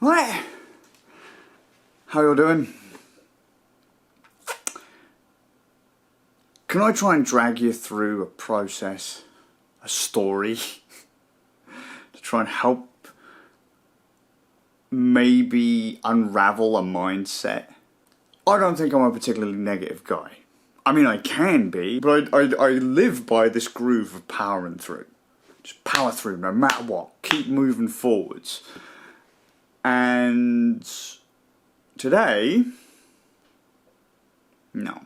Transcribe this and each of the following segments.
Right, how you all doing? Can I try and drag you through a process, a story, to try and help maybe unravel a mindset? I don't think I'm a particularly negative guy. I mean, I can be, but I live by this groove of powering through. Just power through no matter what. Keep moving forwards. And today, no,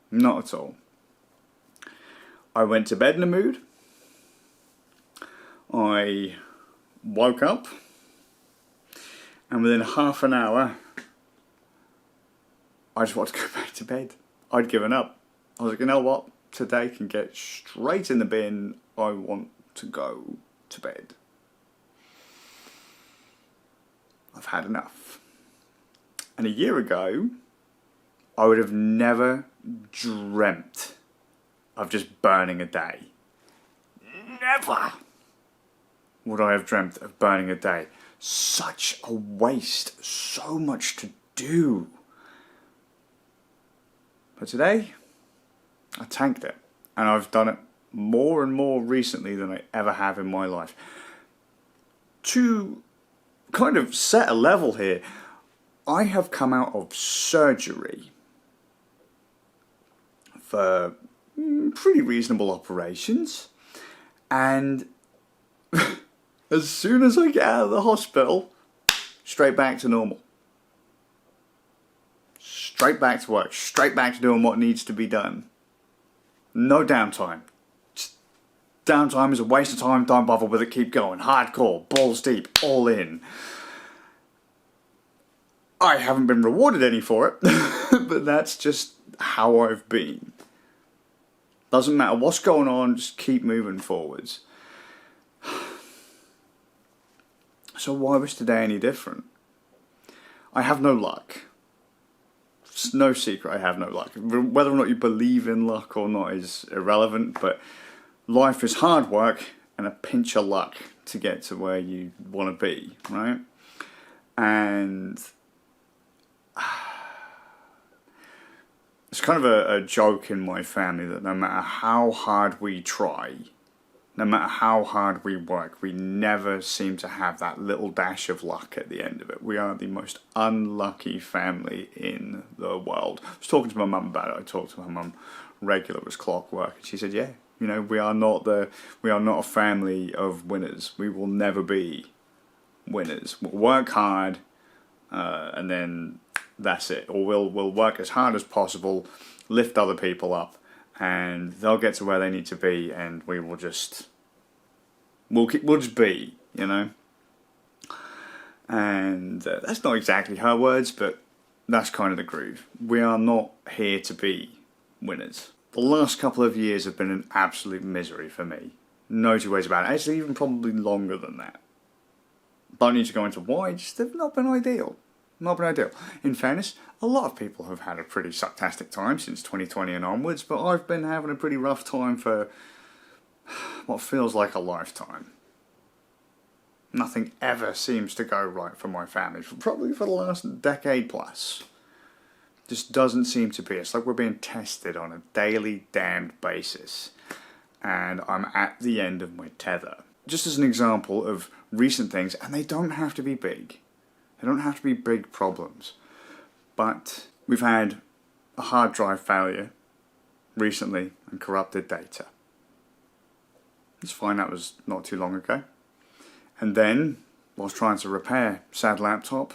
not at all. I went to bed in a mood. I woke up, and within half an hour, I just wanted to go back to bed. I'd given up. I was like, you know what? Today can get straight in the bin. I want to go to bed. I've had enough. And a year ago, I would have never dreamt of just burning a day. Never would I have dreamt of burning a day. Such a waste. So much to do. But today, I tanked it. And I've done it more and more recently than I ever have in my life. To kind of set a level here, I have come out of surgery for pretty reasonable operations, and as soon as I get out of the hospital, straight back to normal. Straight back to work, straight back to doing what needs to be done. No downtime. Downtime is a waste of time, don't bother with it, keep going. Hardcore, balls deep, all in. I haven't been rewarded any for it, but that's just how I've been. Doesn't matter what's going on, just keep moving forwards. So why was today any different? I have no luck. It's no secret I have no luck. Whether or not you believe in luck or not is irrelevant, but life is hard work and a pinch of luck to get to where you want to be, right? And it's kind of a joke in my family that no matter how hard we try, no matter how hard we work, we never seem to have that little dash of luck at the end of it. We are the most unlucky family in the world. I was talking to my mum about it. I talked to my mum regular as clockwork, and she said, yeah, you know, we are not a family of winners. We will never be winners. We'll work hard, and then that's it. Or we'll work as hard as possible, lift other people up, and they'll get to where they need to be, and we'll just be, you know. And that's not exactly her words, but that's kind of the groove. We are not here to be winners. The last couple of years have been an absolute misery for me. No two ways about it. Actually, even probably longer than that. Don't need to go into why, just they've not been ideal. Not been ideal. In fairness, a lot of people have had a pretty sucktastic time since 2020 and onwards, but I've been having a pretty rough time for what feels like a lifetime. Nothing ever seems to go right for my family, probably for the last decade plus. Just doesn't seem to be. It's like we're being tested on a daily damned basis, and I'm at the end of my tether. Just as an example of recent things, and they don't have to be big. They don't have to be big problems. But we've had a hard drive failure recently and corrupted data. It's fine, that was not too long ago. And then, whilst trying to repair said laptop,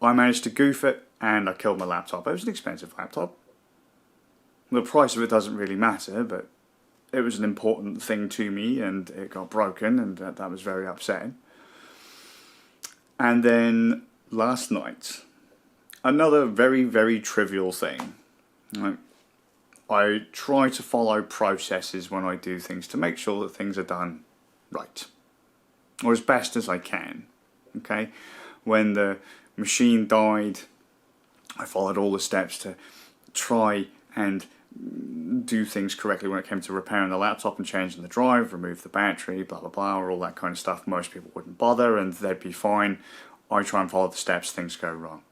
I managed to goof it and I killed my laptop. It was an expensive laptop. The price of it doesn't really matter, but it was an important thing to me and it got broken, and that was very upsetting. And then last night, another very, very trivial thing. I try to follow processes when I do things to make sure that things are done right, or as best as I can. Okay, when the machine died, I followed all the steps to try and do things correctly when it came to repairing the laptop and changing the drive, remove the battery, blah blah blah, or all that kind of stuff. Most people wouldn't bother and they'd be fine. I try and follow the steps, things go wrong.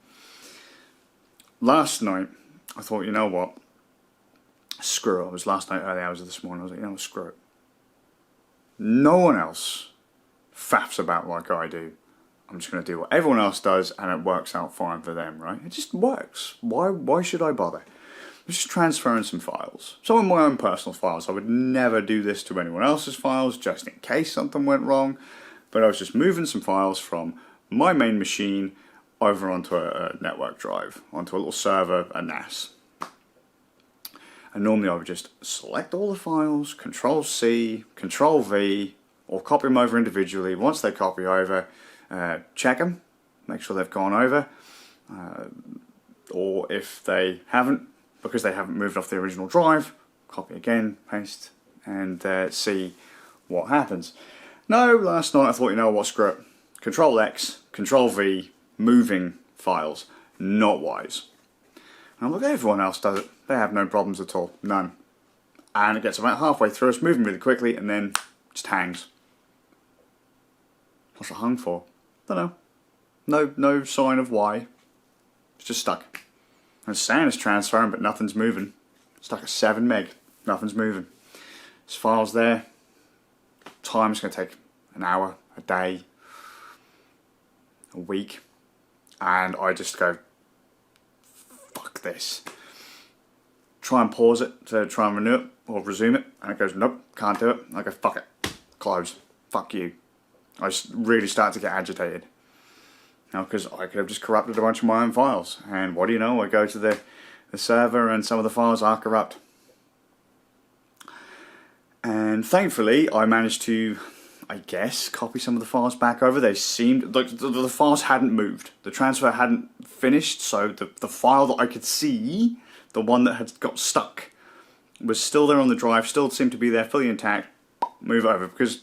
Last night, I thought, you know what? Screw it. It was last night, early hours of this morning. I was like, you know what, screw it. No one else faffs about like I do. I'm just going to do what everyone else does and it works out fine for them, right? It just works. Why should I bother? I'm just transferring some files. Some of my own personal files. I would never do this to anyone else's files just in case something went wrong. But I was just moving some files from my main machine over onto a network drive, onto a little server, a NAS. And normally I would just select all the files, Control C, Control V, or copy them over individually. Once they copy over, check them, make sure they've gone over. Or if they haven't, because they haven't moved off the original drive, copy again, paste, and see what happens. No, last night I thought, you know what, screw it. Control X, Control V, moving files. Not wise. And look, everyone else does it. They have no problems at all. None. And it gets about halfway through, it's moving really quickly, and then just hangs. What's it hung for? Don't know. No sign of why. It's just stuck. And it's saying it's transferring, but nothing's moving. Stuck at 7 meg. Nothing's moving. This file's there. Time's going to take an hour, a day, a week. And I just go, fuck this. Try and pause it to try and renew it or resume it. And it goes, nope, can't do it. I go, fuck it. Close. Fuck you. I just really start to get agitated. Now, because I could have just corrupted a bunch of my own files. And what do you know? I go to the server and some of the files are corrupt. And thankfully, I managed to, I guess, copy some of the files back over. They seemed, like the files hadn't moved. The transfer hadn't finished, so the file that I could see, the one that had got stuck, was still there on the drive, still seemed to be there, fully intact. Move over, because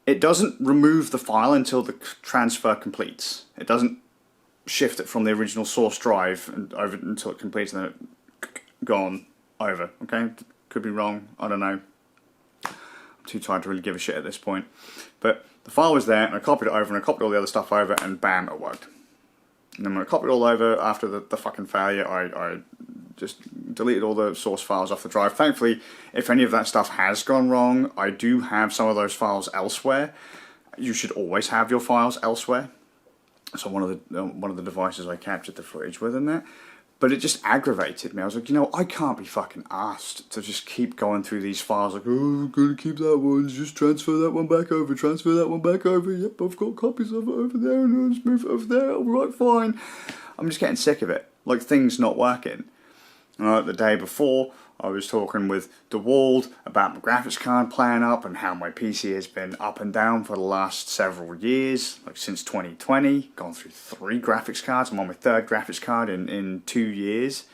it doesn't remove the file until the transfer completes. It doesn't shift it from the original source drive and over until it completes and then it gone over. Okay, could be wrong. I don't know. I'm too tired to really give a shit at this point. But the file was there, and I copied it over, and I copied all the other stuff over, and bam, it worked. And then when I copied it all over after the fucking failure, I just deleted all the source files off the drive. Thankfully, if any of that stuff has gone wrong, I do have some of those files elsewhere. You should always have your files elsewhere. So one of the devices I captured the footage with in there. But it just aggravated me. I was like, you know, I can't be fucking asked to just keep going through these files like, oh, I'm going to keep that one, just transfer that one back over, transfer that one back over. Yep, I've got copies of it over there, and I'll just move it over there. All right, fine. I'm just getting sick of it. Like, things not working. The day before, I was talking with DeWald about my graphics card playing up and how my PC has been up and down for the last several years, like since 2020. Gone through 3 graphics cards. I'm on my 3rd graphics card in 2 years.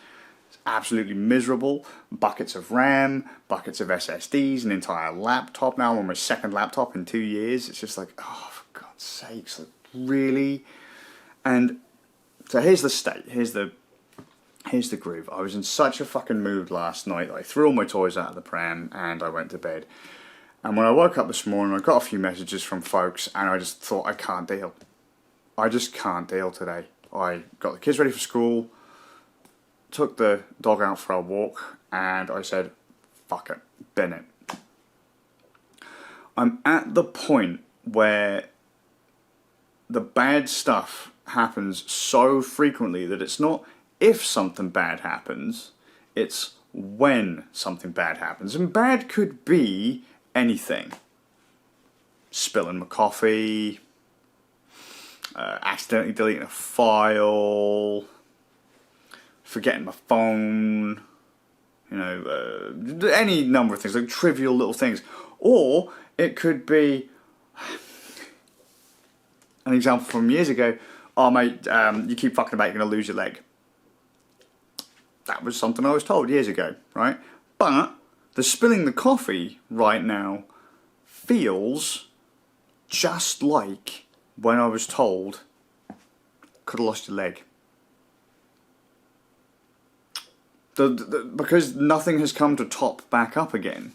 It's absolutely miserable. Buckets of RAM, buckets of SSDs, an entire laptop now. I'm on my 2nd laptop in 2 years. It's just like, oh, for God's sakes, like, really? And so here's the state. Here's the groove. I was in such a fucking mood last night. I threw all my toys out of the pram and I went to bed. And when I woke up this morning, I got a few messages from folks and I just thought, I can't deal. I just can't deal today. I got the kids ready for school, took the dog out for a walk, and I said, fuck it, bin it. I'm at the point where the bad stuff happens so frequently that it's not if something bad happens, it's when something bad happens. And bad could be anything. Spilling my coffee, accidentally deleting a file, forgetting my phone, you know, any number of things, like trivial little things. Or it could be, an example from years ago, oh mate, you keep fucking about, you're going to lose your leg. That was something I was told years ago, right? But the spilling the coffee right now feels just like when I was told could have lost your leg. Because nothing has come to top back up again.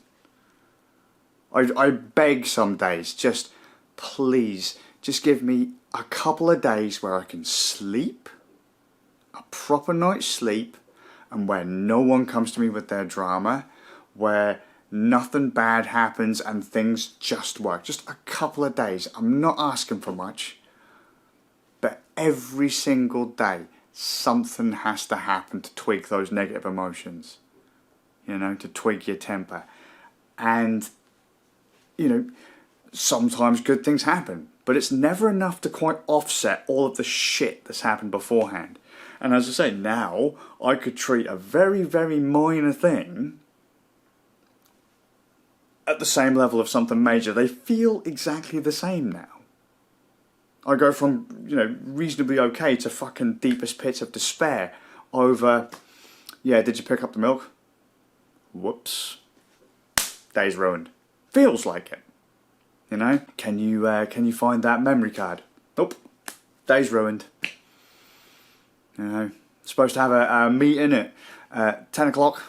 I beg some days, just please, just give me a couple of days where I can sleep, a proper night's sleep, and where no one comes to me with their drama, where nothing bad happens and things just work. Just a couple of days. I'm not asking for much, but every single day something has to happen to tweak those negative emotions, you know, to tweak your temper. And, you know, sometimes good things happen, but it's never enough to quite offset all of the shit that's happened beforehand. And as I say, now I could treat a very, very minor thing at the same level of something major. They feel exactly the same now. I go from, you know, reasonably okay to fucking deepest pits of despair over, yeah, did you pick up the milk? Whoops. Day's ruined. Feels like it. You know? Can you find that memory card? Nope. Day's ruined. You know? Supposed to have a meeting at 10 o'clock.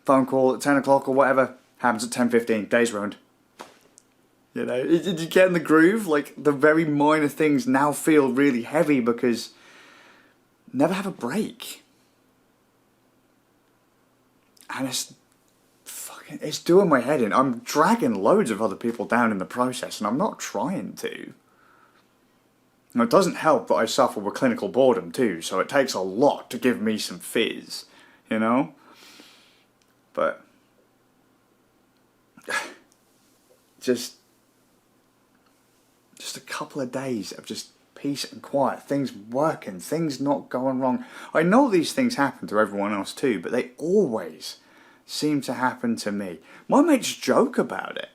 Phone call at 10 o'clock or whatever. Happens at 10:15. Day's ruined. You know, did you get in the groove? Like, the very minor things now feel really heavy because never have a break. And it's doing my head in. I'm dragging loads of other people down in the process, and I'm not trying to. Now, it doesn't help that I suffer with clinical boredom too, so it takes a lot to give me some fizz, you know? But just a couple of days of just peace and quiet, things working, things not going wrong. I know these things happen to everyone else too, but they always seem to happen to me. My mates joke about it.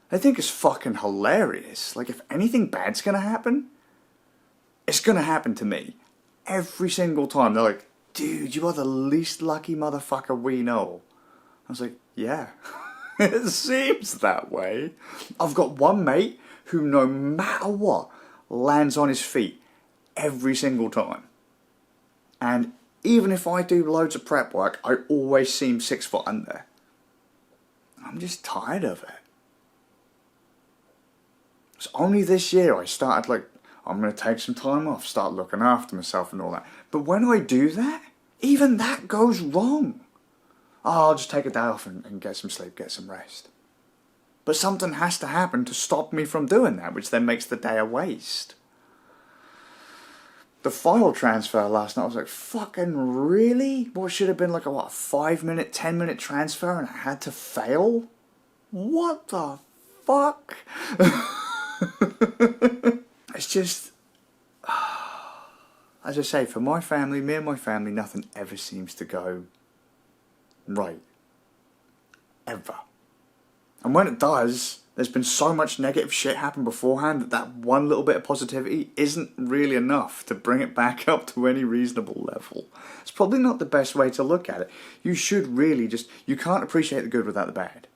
They think it's fucking hilarious. Like, if anything bad's gonna happen, it's gonna happen to me. Every single time. They're like, dude, you are the least lucky motherfucker we know. I was like, yeah. It seems that way. I've got one mate who, no matter what, lands on his feet every single time. And even if I do loads of prep work, I always seem 6 foot under. I'm just tired of it. It's only this year I started, like, I'm going to take some time off, start looking after myself and all that. But when I do that, even that goes wrong. Oh, I'll just take a day off and get some sleep, get some rest. But something has to happen to stop me from doing that, which then makes the day a waste. The file transfer last night, I was like, fucking really? What should have been like a 5-minute, 10-minute transfer and it had to fail? What the fuck? It's just, as I say, for my family, me and my family, nothing ever seems to go right. Ever. And when it does, there's been so much negative shit happen beforehand that one little bit of positivity isn't really enough to bring it back up to any reasonable level. It's probably not the best way to look at it. You should really you can't appreciate the good without the bad.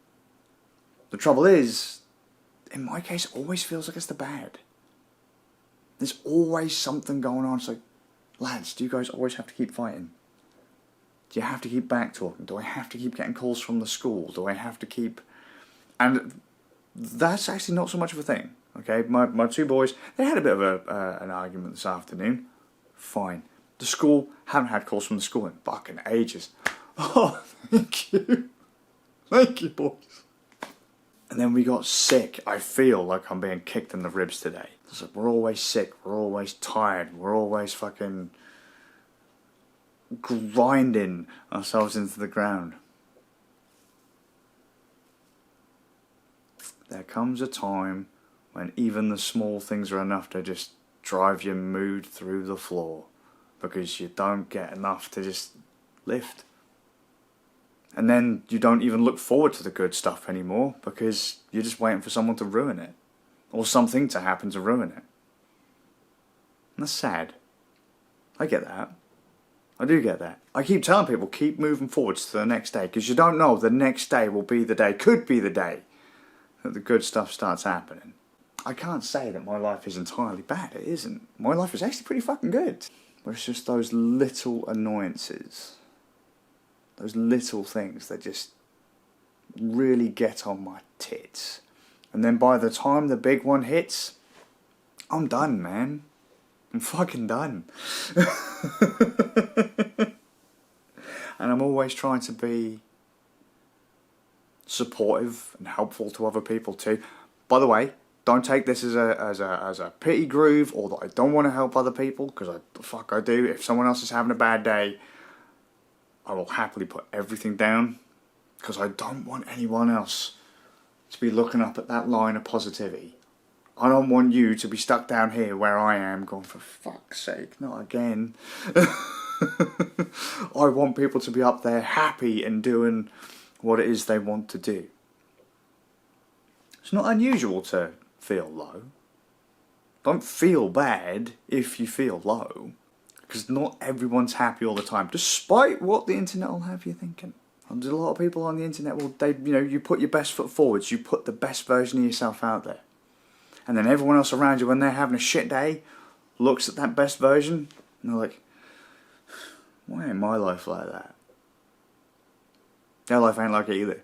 The trouble is, in my case, it always feels like it's the bad. There's always something going on. It's like, lads, do you guys always have to keep fighting? Do you have to keep back talking? Do I have to keep getting calls from the school? Do I have to keep... And that's actually not so much of a thing, okay? My two boys, they had a bit of an argument this afternoon. Fine. The school, haven't had calls from the school in fucking ages. Oh, thank you. Thank you, boys. And then we got sick. I feel like I'm being kicked in the ribs today. It's like, we're always sick, we're always tired, we're always fucking grinding ourselves into the ground. There comes a time when even the small things are enough to just drive your mood through the floor because you don't get enough to just lift. And then you don't even look forward to the good stuff anymore because you're just waiting for someone to ruin it or something to happen to ruin it. And that's sad. I get that. I do get that. I keep telling people, keep moving forwards to the next day because you don't know, the next day will be the day, could be the day that the good stuff starts happening. I can't say that my life is entirely bad. It isn't. My life is actually pretty fucking good. But it's just those little annoyances Those little things that just really get on my tits. And then by the time the big one hits, I'm done, man. I'm fucking done. And I'm always trying to be supportive and helpful to other people too. By the way, don't take this as a pity groove or that I don't want to help other people, because I do. If someone else is having a bad day, I will happily put everything down, because I don't want anyone else to be looking up at that line of positivity. I don't want you to be stuck down here where I am going, for fuck's sake, not again. I want people to be up there happy and doing what it is they want to do. It's not unusual to feel low. Don't feel bad if you feel low, because not everyone's happy all the time, despite what the internet will have you thinking. There's a lot of people on the internet, you put your best foot forwards, you put the best version of yourself out there. And then everyone else around you, when they're having a shit day, looks at that best version, and they're like, why ain't my life like that? Their life ain't like it either.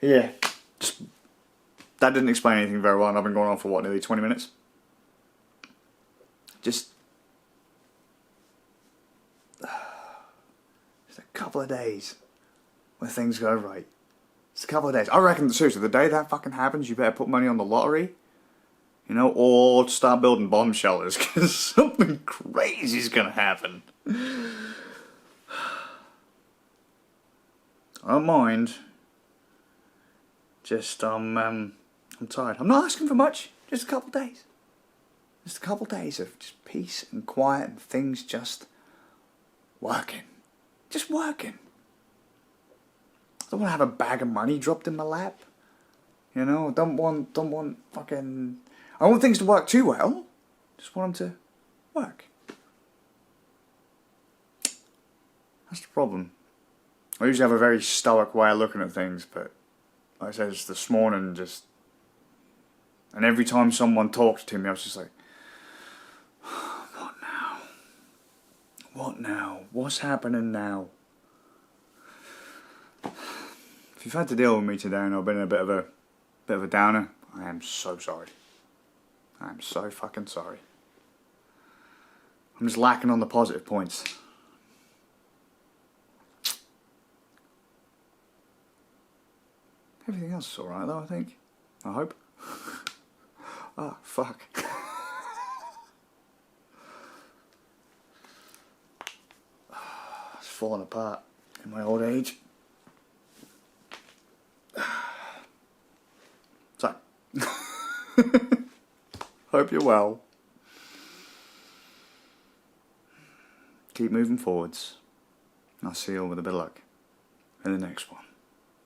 Yeah, that didn't explain anything very well, and I've been going on for, nearly 20 minutes? Just a couple of days where things go right. Just a couple of days. I reckon, seriously, the day that fucking happens, you better put money on the lottery, or start building bomb shelters, because something crazy is going to happen. I don't mind. Just, I'm tired. I'm not asking for much. Just a couple of days. Just a couple of days of just peace and quiet and things just working. Just working. I don't want to have a bag of money dropped in my lap. I don't want fucking... I don't want things to work too well. Just want them to work. That's the problem. I usually have a very stoic way of looking at things, but like I said, just this morning, and every time someone talked to me, I was just like, what now? What now? What's happening now? If you've had to deal with me today and I've been a bit of a downer, I am so sorry. I am so fucking sorry. I'm just lacking on the positive points. Everything else is alright though, I think. I hope. Oh, fuck. It's falling apart in my old age. So, hope you're well. Keep moving forwards. I'll see you all with a bit of luck in the next one.